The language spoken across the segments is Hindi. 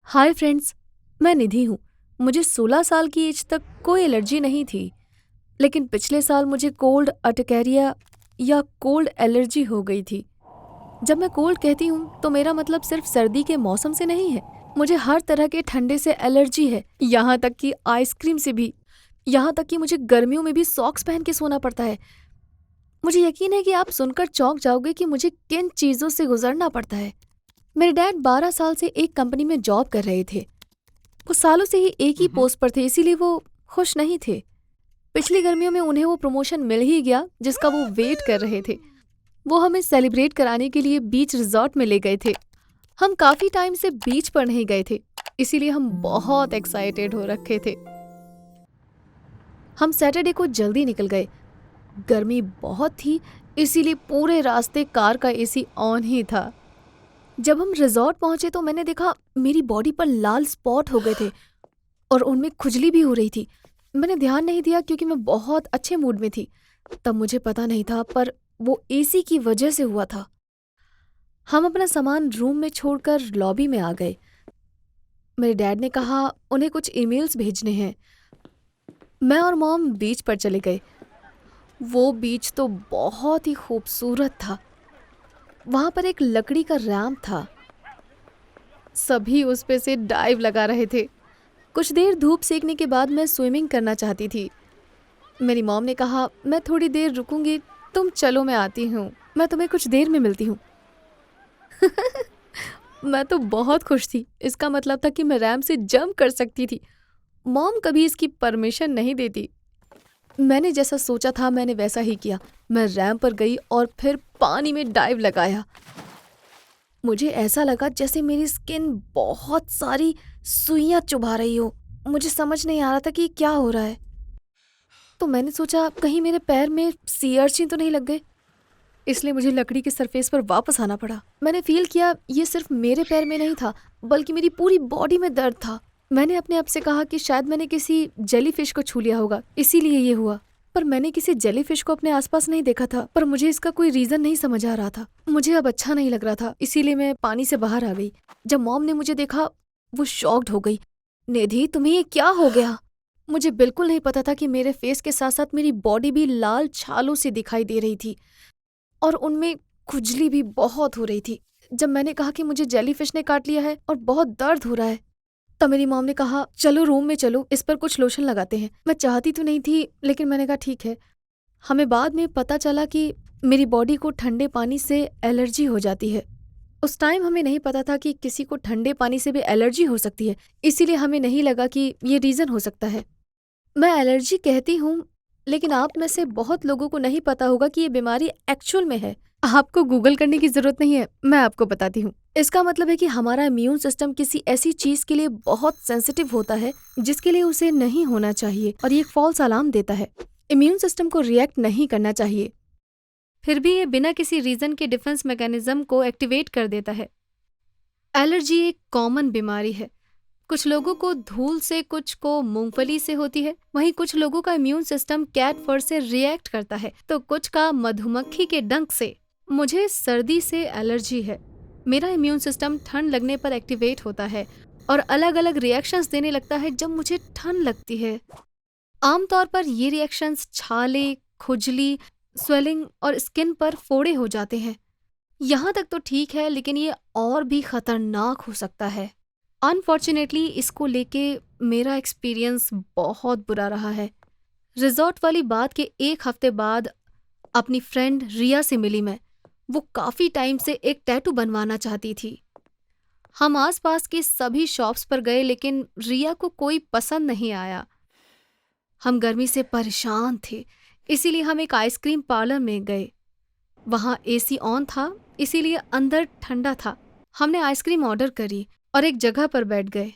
Hi friends. मैं निधि हूँ। मुझे 16 साल की एज तक कोई एलर्जी नहीं थी, लेकिन पिछले साल मुझे कोल्ड अर्टिकेरिया या कोल्ड एलर्जी हो गई थी। जब मैं कोल्ड कहती हूँ तो मेरा मतलब सिर्फ सर्दी के मौसम से नहीं है। मुझे हर तरह के ठंडे से एलर्जी है, यहाँ तक कि आइसक्रीम से भी। यहाँ तक कि मुझे गर्मियों में भी सॉक्स पहन के सोना पड़ता है। मुझे यकीन है कि आप सुनकर चौंक जाओगे कि मुझे किन चीज़ों से गुजरना पड़ता है। मेरे डैड 12 साल से एक कंपनी में जॉब कर रहे थे। वो सालों से ही एक ही पोस्ट पर थे, इसीलिए वो खुश नहीं थे। पिछली गर्मियों में उन्हें वो प्रमोशन मिल ही गया जिसका वो वेट कर रहे थे। वो हमें सेलिब्रेट कराने के लिए बीच रिजॉर्ट में ले गए थे। हम काफी टाइम से बीच पर नहीं गए थे, इसीलिए हम बहुत एक्साइटेड हो रखे थे। हम सैटरडे को जल्दी निकल गए। गर्मी बहुत थी, इसीलिए पूरे रास्ते कार का एसी ऑन ही था। जब हम रिजॉर्ट पहुंचे तो मैंने देखा मेरी बॉडी पर लाल स्पॉट हो गए थे और उनमें खुजली भी हो रही थी। मैंने ध्यान नहीं दिया क्योंकि मैं बहुत अच्छे मूड में थी। तब मुझे पता नहीं था, पर वो एसी की वजह से हुआ था। हम अपना सामान रूम में छोड़कर लॉबी में आ गए। मेरे डैड ने कहा उन्हें कुछ ईमेल्स भेजने हैं। मैं और मॉम बीच पर चले गए। वो बीच तो बहुत ही खूबसूरत था। वहाँ पर एक लकड़ी का रैंप था। सभी उस पे से डाइव लगा रहे थे। कुछ देर धूप सेकने के बाद मैं स्विमिंग करना चाहती थी। मेरी मॉम ने कहा मैं थोड़ी देर रुकूंगी, तुम चलो मैं आती हूँ, मैं तुम्हें कुछ देर में मिलती हूँ। मैं तो बहुत खुश थी। इसका मतलब था कि मैं रैंप से जंप कर सकती थी। मॉम कभी इसकी परमिशन नहीं देती। मैंने जैसा सोचा था मैंने वैसा ही किया। मैं रैंप पर गई और फिर पानी में डाइव लगाया। मुझे ऐसा लगा जैसे मेरी स्किन बहुत सारी सुइयां चुभा रही हो। मुझे समझ नहीं आ रहा था कि क्या हो रहा है। तो मैंने सोचा कहीं मेरे पैर में सी अर्चिन तो नहीं लग गए, इसलिए मुझे लकड़ी के सरफेस पर वापस आना पड़ा। मैंने फील किया ये सिर्फ मेरे पैर में नहीं था, बल्कि मेरी पूरी बॉडी में दर्द था। मैंने अपने आप से कहा कि शायद मैंने किसी जेलीफिश को छू लिया होगा, इसीलिए ये हुआ। पर मैंने किसी जेलीफिश को अपने आसपास नहीं देखा था, पर मुझे इसका कोई रीजन नहीं समझ आ रहा था। मुझे अब अच्छा नहीं लग रहा था, इसीलिए मैं पानी से बाहर आ गई। जब मॉम ने मुझे देखा वो शॉक्ड हो गई। निधि, तुम्हें ये क्या हो गया? मुझे बिल्कुल नहीं पता था कि मेरे फेस के साथ साथ मेरी बॉडी भी लाल छालों से दिखाई दे रही थी और उनमें खुजली भी बहुत हो रही थी। जब मैंने कहा कि मुझे जेलीफिश ने काट लिया है और बहुत दर्द हो रहा है, तब मेरी मॉम ने कहा चलो रूम में चलो, इस पर कुछ लोशन लगाते हैं। मैं चाहती तो नहीं थी, लेकिन मैंने कहा ठीक है। हमें बाद में पता चला कि मेरी बॉडी को ठंडे पानी से एलर्जी हो जाती है। उस टाइम हमें नहीं पता था कि किसी को ठंडे पानी से भी एलर्जी हो सकती है, इसीलिए हमें नहीं लगा कि ये रीज़न हो सकता है। मैं एलर्जी कहती हूँ, लेकिन आप में से बहुत लोगों को नहीं पता होगा कि ये बीमारी एक्चुअल में है। आपको गूगल करने की जरूरत नहीं है, मैं आपको बताती हूँ। इसका मतलब है कि हमारा इम्यून सिस्टम किसी ऐसी चीज के लिए बहुत सेंसिटिव होता है जिसके लिए उसे नहीं होना चाहिए, और ये एक फॉल्स अलार्म देता है। इम्यून सिस्टम को रिएक्ट नहीं करना चाहिए, फिर भी ये बिना किसी रीजन के डिफेंस मैकेनिज्म को एक्टिवेट कर देता है। एलर्जी एक कॉमन बीमारी है। कुछ लोगों को धूल से, कुछ को मूंगफली से होती है। वहीं कुछ लोगों का इम्यून सिस्टम कैट फर से रिएक्ट करता है, तो कुछ का मधुमक्खी के डंक से। मुझे सर्दी से एलर्जी है। मेरा इम्यून सिस्टम ठंड लगने पर एक्टिवेट होता है और अलग अलग रिएक्शंस देने लगता है जब मुझे ठंड लगती है। आमतौर पर ये रिएक्शंस छाले, खुजली, स्वेलिंग और स्किन पर फोड़े हो जाते हैं। यहाँ तक तो ठीक है, लेकिन ये और भी खतरनाक हो सकता है। अनफॉर्चुनेटली इसको लेके मेरा एक्सपीरियंस बहुत बुरा रहा है। रिजॉर्ट वाली बात के एक हफ्ते बाद अपनी फ्रेंड रिया से मिली मैं। वो काफ़ी टाइम से एक टैटू बनवाना चाहती थी। हम आसपास की सभी शॉप्स पर गए, लेकिन रिया को कोई पसंद नहीं आया। हम गर्मी से परेशान थे, इसीलिए हम एक आइसक्रीम पार्लर में गए। वहाँ एसी ऑन था, इसीलिए अंदर ठंडा था। हमने आइसक्रीम ऑर्डर करी और एक जगह पर बैठ गए।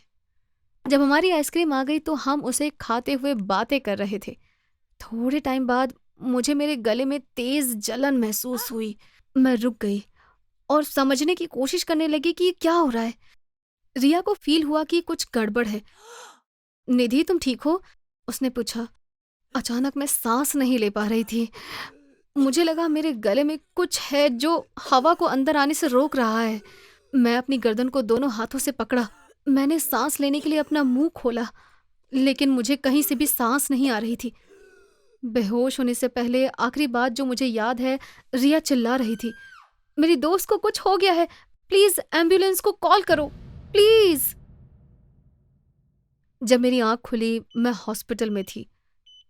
जब हमारी आइसक्रीम आ गई तो हम उसे खाते हुए बातें कर रहे थे। थोड़े टाइम बाद मुझे मेरे गले में तेज जलन महसूस हुई। मैं रुक गई और समझने की कोशिश करने लगी कि ये क्या हो रहा है। रिया को फील हुआ कि कुछ गड़बड़ है। निधि, तुम ठीक हो? उसने पूछा। अचानक मैं सांस नहीं ले पा रही थी। मुझे लगा मेरे गले में कुछ है जो हवा को अंदर आने से रोक रहा है। मैं अपनी गर्दन को दोनों हाथों से पकड़ा। मैंने सांस लेने के लिए अपना मुंह खोला, लेकिन मुझे कहीं से भी सांस नहीं आ रही थी। बेहोश होने से पहले आखिरी बात जो मुझे याद है, रिया चिल्ला रही थी, मेरी दोस्त को कुछ हो गया है, प्लीज एम्बुलेंस को कॉल करो, प्लीज। जब मेरी आंख खुली मैं हॉस्पिटल में थी।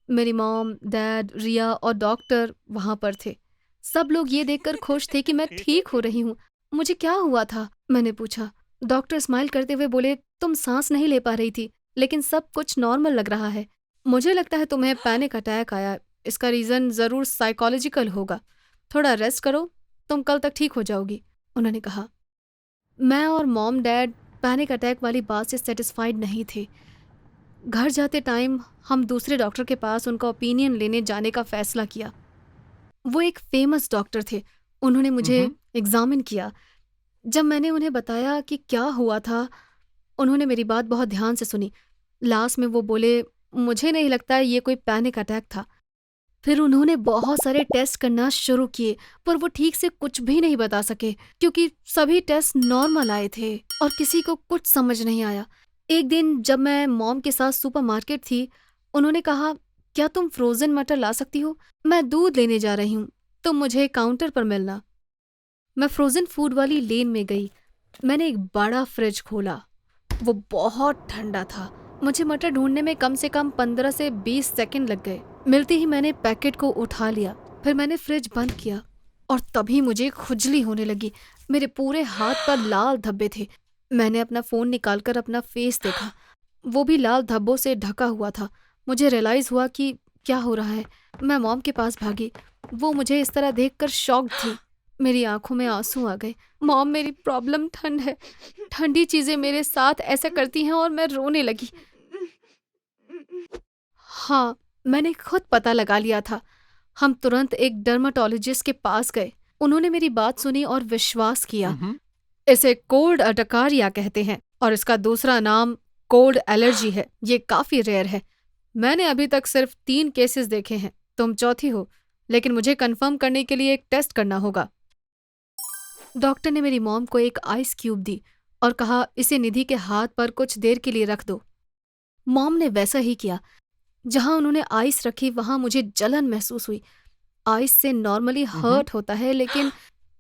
मेरी मॉम, डैड, रिया और डॉक्टर वहां पर थे। सब लोग ये देखकर खुश थे कि मैं ठीक हो रही हूँ। मुझे क्या हुआ था, मैंने पूछा। डॉक्टर स्माइल करते हुए बोले, तुम सांस नहीं ले पा रही थी, लेकिन सब कुछ नॉर्मल लग रहा है। मुझे लगता है तुम्हें पैनिक अटैक आया। इसका रीज़न ज़रूर साइकोलॉजिकल होगा। थोड़ा रेस्ट करो, तुम कल तक ठीक हो जाओगी, उन्होंने कहा। मैं और मॉम डैड पैनिक अटैक वाली बात से सेटिस्फाइड नहीं थे। घर जाते टाइम हम दूसरे डॉक्टर के पास उनका ओपिनियन लेने जाने का फैसला किया। वो एक फेमस डॉक्टर थे। उन्होंने मुझे एग्जामिन किया। जब मैंने उन्हें बताया कि क्या हुआ था, उन्होंने मेरी बात बहुत ध्यान से सुनी। लास्ट में वो बोले, मुझे नहीं लगता ये कोई पैनिक अटैक था। फिर उन्होंने बहुत सारे टेस्ट करना शुरू किए, पर वो ठीक से कुछ भी नहीं बता सके क्योंकि सभी टेस्ट नॉर्मल आए थे और किसी को कुछ समझ नहीं आया। एक दिन जब मैं मॉम के साथ सुपरमार्केट थी, उन्होंने कहा, क्या तुम फ्रोजन मटर ला सकती हो? मैं दूध लेने जा रही हूँ, तुम मुझे काउंटर पर मिलना। मैं फ्रोजन फूड वाली लेन में गई। मैंने एक बड़ा फ्रिज खोला। वो बहुत ठंडा था। मुझे मटर ढूंढने में कम से कम 15 से 20 सेकंड लग गए। मिलते ही मैंने पैकेट को उठा लिया। फिर मैंने फ्रिज बंद किया और तभी मुझे खुजली होने लगी। मेरे पूरे हाथ पर लाल धब्बे थे। मैंने अपना फ़ोन निकालकर अपना फेस देखा। वो भी लाल धब्बों से ढका हुआ था। मुझे रियलाइज़ हुआ कि क्या हो रहा है। मैं मॉम के पास भागी। वो मुझे इस तरह देखकर शॉक्ड थी। मेरी आंखों में आंसू आ गए। मॉम, मेरी प्रॉब्लम ठंड है। ठंडी चीज़ें मेरे साथ ऐसा करती हैं और मैं रोने लगी। हाँ, मैंने खुद पता लगा लिया था। हम तुरंत एक डर्माटोलॉजिस्ट के पास गए। उन्होंने मेरी बात सुनी और विश्वास किया। इसे कोल्ड अटकारिया कहते हैं और इसका दूसरा नाम कोल्ड एलर्जी है। ये काफी रेयर है। मैंने अभी तक सिर्फ 3 केसेस देखे हैं। तुम चौथी हो, लेकिन मुझे कंफर्म करने के लिए एक टेस्ट करना होगा। डॉक्टर ने मेरी मॉम को एक आइस क्यूब दी और कहा, इसे निधि के हाथ पर कुछ देर के लिए रख दो। मॉम ने वैसा ही किया। जहां उन्होंने आइस रखी वहां मुझे जलन महसूस हुई। आइस से नॉर्मली हर्ट होता है, लेकिन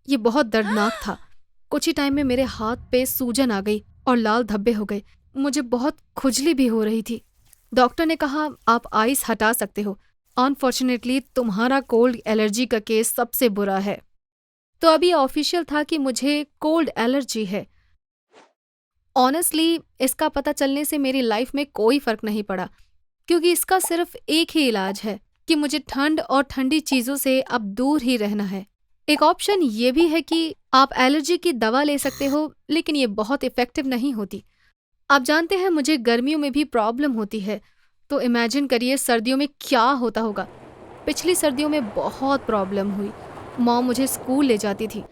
ये बहुत दर्दनाक था। कुछ ही टाइम में मेरे हाथ पे सूजन आ गई और लाल धब्बे हो गए। मुझे बहुत खुजली भी हो रही थी। डॉक्टर ने कहा, आप आइस हटा सकते हो। अनफॉर्चुनेटली तुम्हारा कोल्ड एलर्जी का केस सबसे बुरा है। तो अभी ऑफिशियल था कि मुझे कोल्ड एलर्जी है। ऑनेस्टली इसका पता चलने से मेरी लाइफ में कोई फर्क नहीं पड़ा, क्योंकि इसका सिर्फ एक ही इलाज है कि मुझे ठंड और ठंडी चीज़ों से अब दूर ही रहना है। एक ऑप्शन ये भी है कि आप एलर्जी की दवा ले सकते हो, लेकिन ये बहुत इफ़ेक्टिव नहीं होती। आप जानते हैं मुझे गर्मियों में भी प्रॉब्लम होती है, तो इमेजिन करिए सर्दियों में क्या होता होगा। पिछली सर्दियों में बहुत प्रॉब्लम हुई। मॉम मुझे स्कूल ले जाती थी।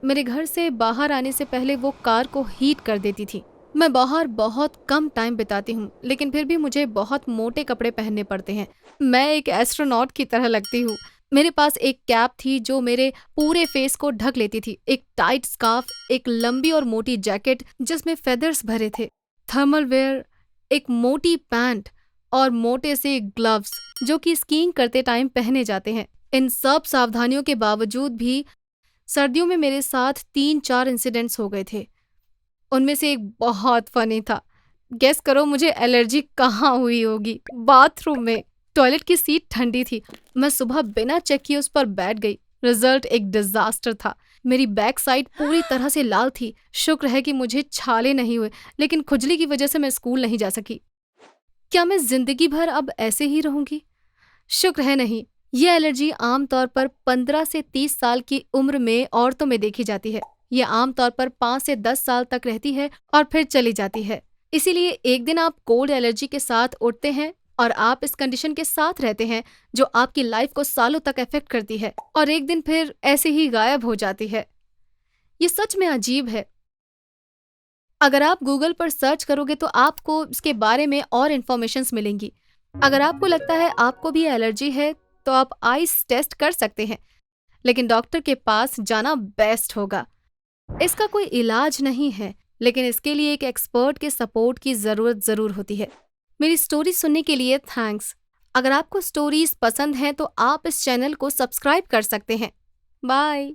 मेरे घर से बाहर आने से पहले वो कार को हीट कर देती थी। मैं बाहर बहुत कम टाइम बिताती हूँ, लेकिन फिर भी मुझे बहुत मोटे कपड़े पहनने पड़ते हैं। मैं एक एस्ट्रोनॉट की तरह लगती हूँ। मेरे पास एक कैप थी जो मेरे पूरे फेस को ढक लेती थी, एक टाइट स्कार्फ, एक लंबी और मोटी जैकेट जिसमें फेदर्स भरे थे, थर्मल वेयर, एक मोटी पैंट और मोटे से ग्लव्स जो कि स्कीइंग करते टाइम पहने जाते हैं। इन सब सावधानियों के बावजूद भी सर्दियों में मेरे साथ 3-4 इंसिडेंट्स हो गए थे। उनमें से एक बहुत फनी था। गेस करो मुझे एलर्जी कहाँ हुई होगी? बाथरूम में। टॉयलेट की सीट ठंडी थी। मैं सुबह बिना चेक किए उस पर बैठ गई। रिजल्ट एक डिजास्टर था। मेरी बैक साइड पूरी तरह से लाल थी। शुक्र है कि मुझे छाले नहीं हुए, लेकिन खुजली की वजह से मैं स्कूल नहीं जा सकी। क्या मैं जिंदगी भर अब ऐसे ही रहूंगी? शुक्र है नहीं। ये एलर्जी आमतौर पर 15 से 30 साल की उम्र में औरतों में देखी जाती है। ये आमतौर पर 5 से 10 साल तक रहती है और फिर चली जाती है। इसीलिए एक दिन आप कोल्ड एलर्जी के साथ उठते हैं और आप इस कंडीशन के साथ रहते हैं जो आपकी लाइफ को सालों तक अफेक्ट करती है और एक दिन फिर ऐसे ही गायब हो जाती है। ये सच में अजीब है। अगर आप गूगल पर सर्च करोगे तो आपको इसके बारे में और इन्फॉर्मेशंस मिलेंगी। अगर आपको लगता है आपको भी एलर्जी है तो आप आइस टेस्ट कर सकते हैं, लेकिन डॉक्टर के पास जाना बेस्ट होगा। इसका कोई इलाज नहीं है, लेकिन इसके लिए एक एक्सपर्ट के सपोर्ट की ज़रूरत ज़रूर होती है। मेरी स्टोरी सुनने के लिए थैंक्स। अगर आपको स्टोरीज पसंद हैं तो आप इस चैनल को सब्सक्राइब कर सकते हैं। बाय।